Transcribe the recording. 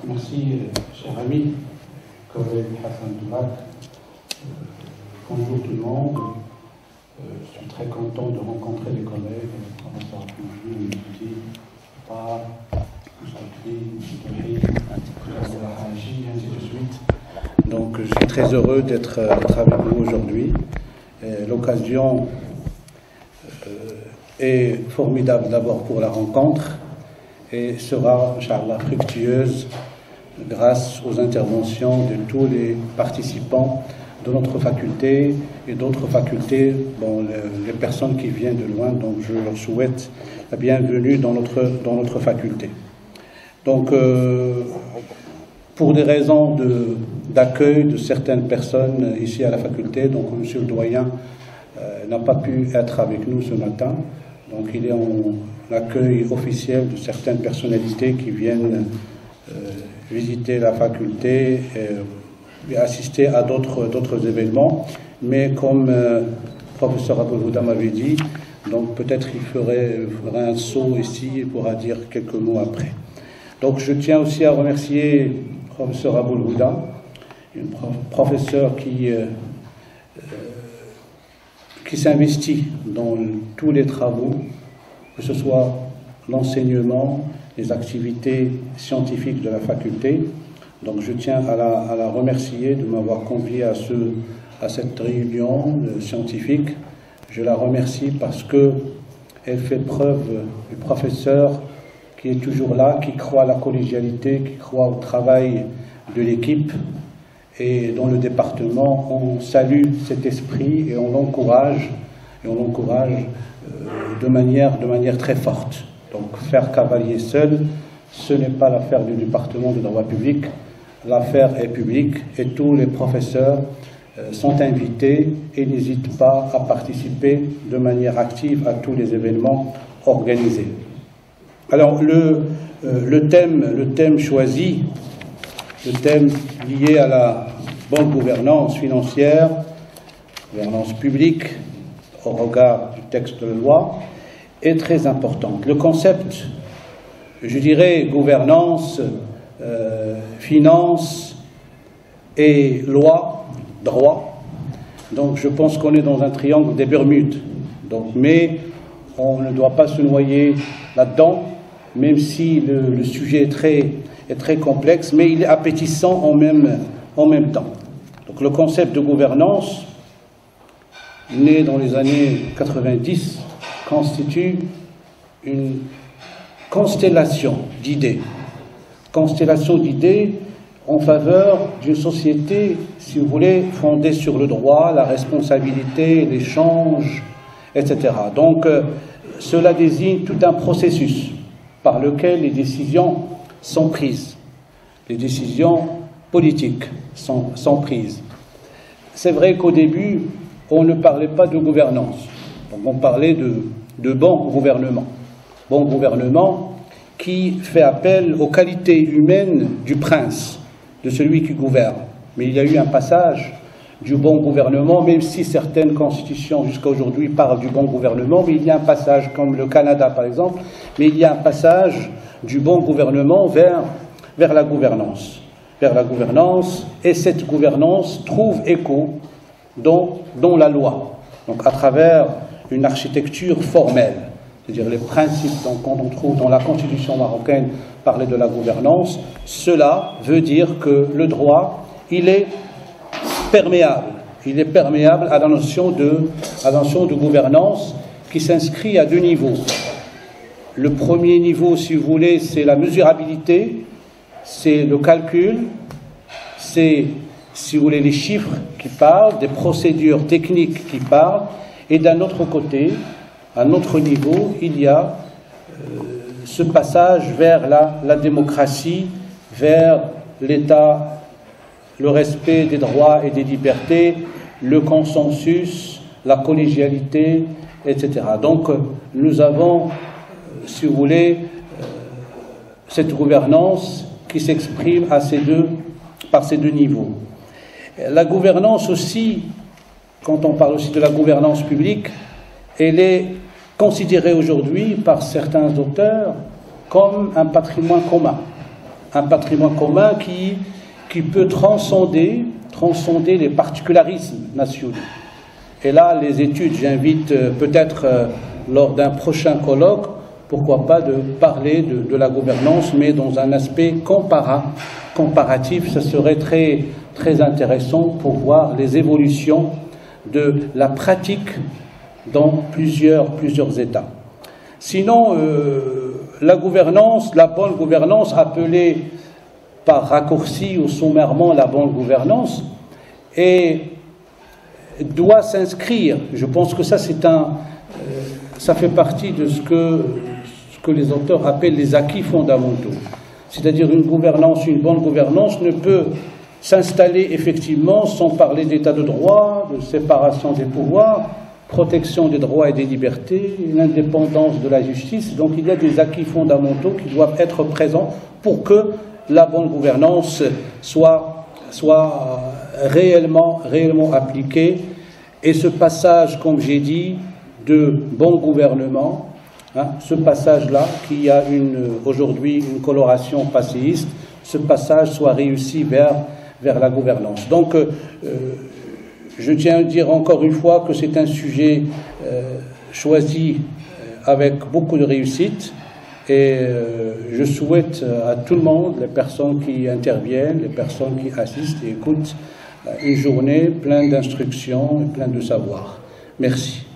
Merci, cher ami, collègue Hassan Douak. Bonjour tout le monde. Je suis très content de rencontrer les collègues, le professeur Abdelmoujid, ainsi de suite. Donc, je suis très heureux d'être avec vous aujourd'hui. L'occasion est formidable d'abord pour la rencontre et sera, Inch'Allah, fructueuse grâce aux interventions de tous les participants de notre faculté et d'autres facultés, bon, les personnes qui viennent de loin, donc je leur souhaite la bienvenue dans notre faculté. Donc, pour des raisons d'accueil de certaines personnes ici à la faculté, donc monsieur le doyen n'a pas pu être avec nous ce matin, donc il est en accueil officiel de certaines personnalités qui viennent visiter la faculté et assister à d'autres événements, mais comme le professeur Abdelmoujid m'avait dit, donc peut-être il ferait un saut ici et pourra dire quelques mots après. Donc je tiens aussi à remercier le professeur Abdelmoujid, un professeur qui s'investit dans tous les travaux, que ce soit l'enseignement, les activités scientifiques de la faculté. Donc je tiens à la remercier de m'avoir convié à cette réunion scientifique. Je la remercie parce qu'elle fait preuve du professeur qui est toujours là, qui croit à la collégialité, qui croit au travail de l'équipe. Et dans le département, on salue cet esprit et on l'encourage de manière très forte. Donc faire cavalier seul, ce n'est pas l'affaire du département de droit public, l'affaire est publique et tous les professeurs sont invités et n'hésitent pas à participer de manière active à tous les événements organisés. Alors le thème choisi, le thème lié à la bonne gouvernance financière, gouvernance publique au regard du texte de loi, est très important. Le concept, je dirais, gouvernance, finance et loi, droit. Donc je pense qu'on est dans un triangle des Bermudes. Donc, mais on ne doit pas se noyer là-dedans, même si le sujet est très complexe, mais il est appétissant en même temps. Donc le concept de gouvernance, né dans les années 90, constitue une constellation d'idées en faveur d'une société, si vous voulez, fondée sur le droit, la responsabilité, l'échange, etc. Donc cela désigne tout un processus par lequel les décisions sont prises, les décisions politiques sont prises. C'est vrai qu'au début, on ne parlait pas de gouvernance, donc on parlait de bon gouvernement. Bon gouvernement qui fait appel aux qualités humaines du prince, de celui qui gouverne. Mais il y a eu un passage du bon gouvernement, même si certaines constitutions jusqu'à aujourd'hui parlent du bon gouvernement, mais il y a un passage, comme le Canada par exemple, mais il y a un passage du bon gouvernement vers la gouvernance. Vers la gouvernance, et cette gouvernance trouve écho dans la loi, donc à travers une architecture formelle, c'est-à-dire les principes qu'on trouve dans la constitution marocaine parler de la gouvernance. Cela veut dire que le droit, il est perméable à la notion de gouvernance qui s'inscrit à deux niveaux. Le premier niveau, si vous voulez, c'est la mesurabilité, c'est le calcul, c'est, si vous voulez, les chiffres qui parlent, des procédures techniques qui parlent, et d'un autre côté, à notre niveau, il y a ce passage vers la démocratie, vers l'État, le respect des droits et des libertés, le consensus, la collégialité, etc. Donc nous avons, si vous voulez, cette gouvernance qui s'exprime par ces deux niveaux. La gouvernance aussi, quand on parle aussi de la gouvernance publique, elle est considérée aujourd'hui par certains auteurs comme un patrimoine commun. un patrimoine commun qui peut transcender les particularismes nationaux. Et là, les études, j'invite peut-être lors d'un prochain colloque, pourquoi pas, de parler de la gouvernance, mais dans un aspect comparatif. Ça serait très, très intéressant pour voir les évolutions de la pratique dans plusieurs États. Sinon, la gouvernance, la bonne gouvernance, appelée par raccourci ou sommairement la bonne gouvernance, doit s'inscrire. Je pense que ça, ça fait partie de ce que les auteurs appellent les acquis fondamentaux. C'est-à-dire une bonne gouvernance ne peut s'installer effectivement sans parler d'état de droit, de séparation des pouvoirs, protection des droits et des libertés, l'indépendance de la justice. Donc il y a des acquis fondamentaux qui doivent être présents pour que la bonne gouvernance soit réellement appliquée. Et ce passage, comme j'ai dit, de bon gouvernement, ce passage-là, qui a aujourd'hui une coloration passéiste, ce passage soit réussi vers la gouvernance. Donc, je tiens à dire encore une fois que c'est un sujet choisi avec beaucoup de réussite et je souhaite à tout le monde, les personnes qui interviennent, les personnes qui assistent et écoutent, une journée pleine d'instructions et pleine de savoir. Merci.